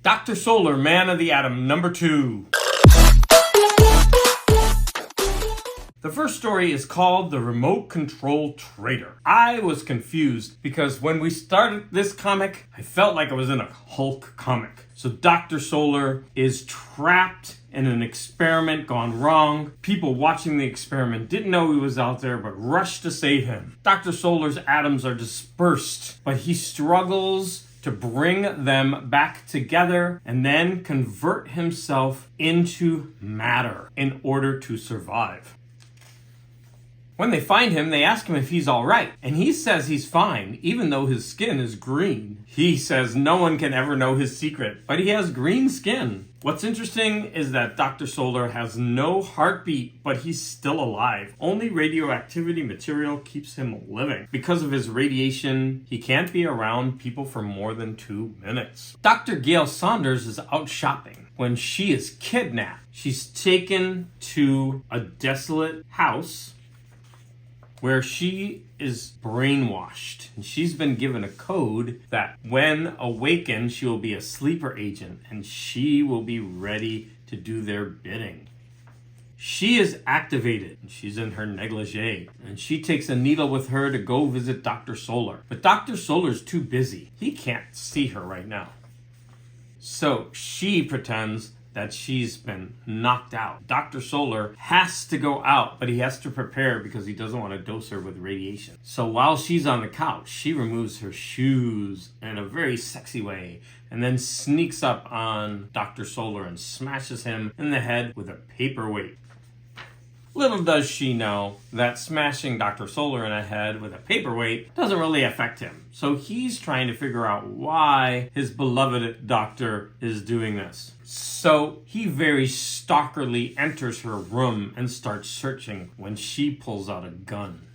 Dr. Solar, Man of the Atom, number 2. The first story is called The Remote Control Trader. I was confused because when we started this comic, I felt like I was in a Hulk comic. So Dr. Solar is trapped in an experiment gone wrong. People watching the experiment didn't know he was out there but rushed to save him. Dr. Solar's atoms are dispersed, but he struggles to bring them back together and then convert himself into matter in order to survive. When they find him, they ask him if he's all right, and he says he's fine, even though his skin is green. He says no one can ever know his secret, but he has green skin. What's interesting is that Dr. Solar has no heartbeat, but he's still alive. Only radioactivity material keeps him living. Because of his radiation, he can't be around people for more than 2 minutes. Dr. Gail Saunders is out shopping when she is kidnapped. She's taken to a desolate house where she is brainwashed. And she's been given a code that when awakened, she will be a sleeper agent and she will be ready to do their bidding. She is activated. She's in her negligee and she takes a needle with her to go visit Dr. Solar. But Dr. Solar's too busy. He can't see her right now. So she pretends that she's been knocked out. Dr. Solar has to go out, but he has to prepare because he doesn't want to dose her with radiation. So while she's on the couch, she removes her shoes in a very sexy way and then sneaks up on Dr. Solar and smashes him in the head with a paperweight. Little does she know that smashing Dr. Solar in the head with a paperweight doesn't really affect him. So he's trying to figure out why his beloved doctor is doing this. So he very stalkerly enters her room and starts searching when she pulls out a gun.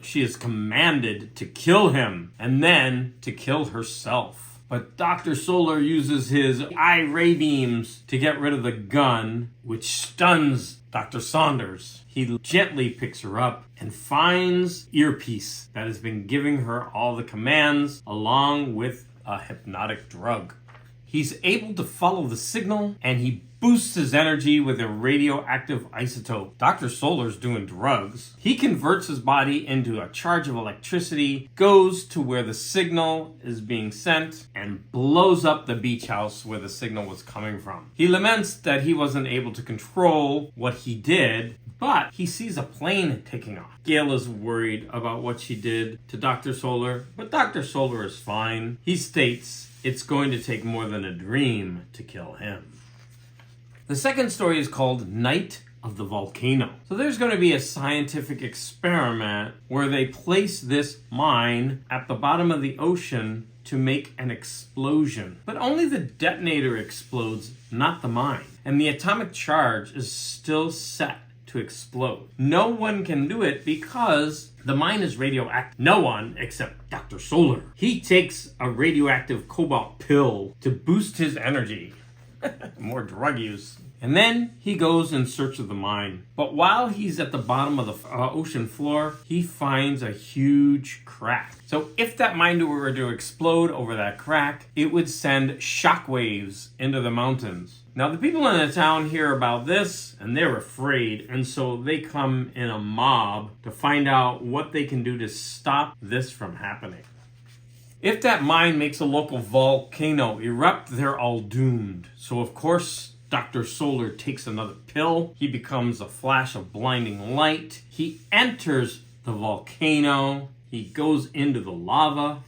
She is commanded to kill him and then to kill herself. But Dr. Solar uses his ray beams to get rid of the gun, which stuns Dr. Saunders. He gently picks her up and finds earpiece that has been giving her all the commands along with a hypnotic drug. He's able to follow the signal and he boosts his energy with a radioactive isotope. Dr. Solar's doing drugs. He converts his body into a charge of electricity, goes to where the signal is being sent, and blows up the beach house where the signal was coming from. He laments that he wasn't able to control what he did, but he sees a plane taking off. Gail is worried about what she did to Dr. Solar, but Dr. Solar is fine. He states it's going to take more than a dream to kill him. The second story is called Night of the Volcano. So there's going to be a scientific experiment where they place this mine at the bottom of the ocean to make an explosion. But only the detonator explodes, not the mine. And the atomic charge is still set to explode. No one can do it because the mine is radioactive. No one except Dr. Solar. He takes a radioactive cobalt pill to boost his energy. More drug use. And then he goes in search of the mine. But while he's at the bottom of the ocean floor, he finds a huge crack. So if that mine were to explode over that crack, it would send shockwaves into the mountains. Now the people in the town hear about this and they're afraid. And so they come in a mob to find out what they can do to stop this from happening. If that mine makes a local volcano erupt, they're all doomed. So of course, Dr. Solar takes another pill. He becomes a flash of blinding light. He enters the volcano. He goes into the lava.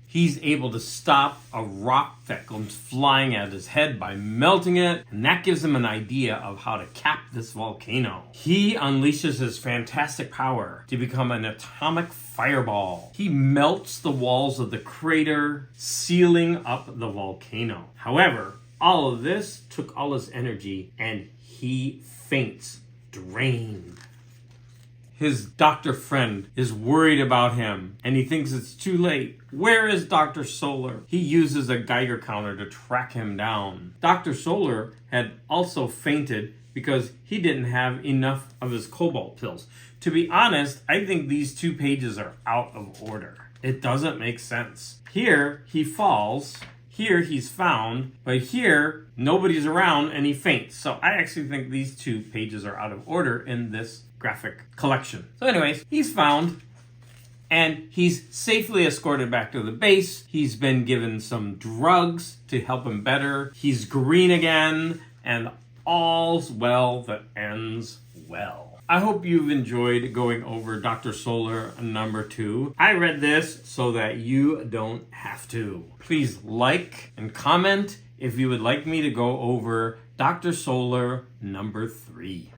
He's able to stop a rock that comes flying at his head by melting it, and that gives him an idea of how to cap this volcano. He unleashes his fantastic power to become an atomic fireball. He melts the walls of the crater, sealing up the volcano. However, all of this took all his energy, and he faints, drained. His doctor friend is worried about him, and he thinks it's too late. Where is Dr. Solar? He uses a Geiger counter to track him down. Dr. Solar had also fainted because he didn't have enough of his cobalt pills. To be honest, I think these 2 pages are out of order. It doesn't make sense. Here, he falls, here he's found, but here nobody's around and he faints. So I actually think these two pages are out of order in this graphic collection. So anyways, he's found and he's safely escorted back to the base. He's been given some drugs to help him better. He's green again, and all's well that ends well. I hope you've enjoyed going over Dr. Solar number 2. I read this so that you don't have to. Please like and comment if you would like me to go over Dr. Solar number 3.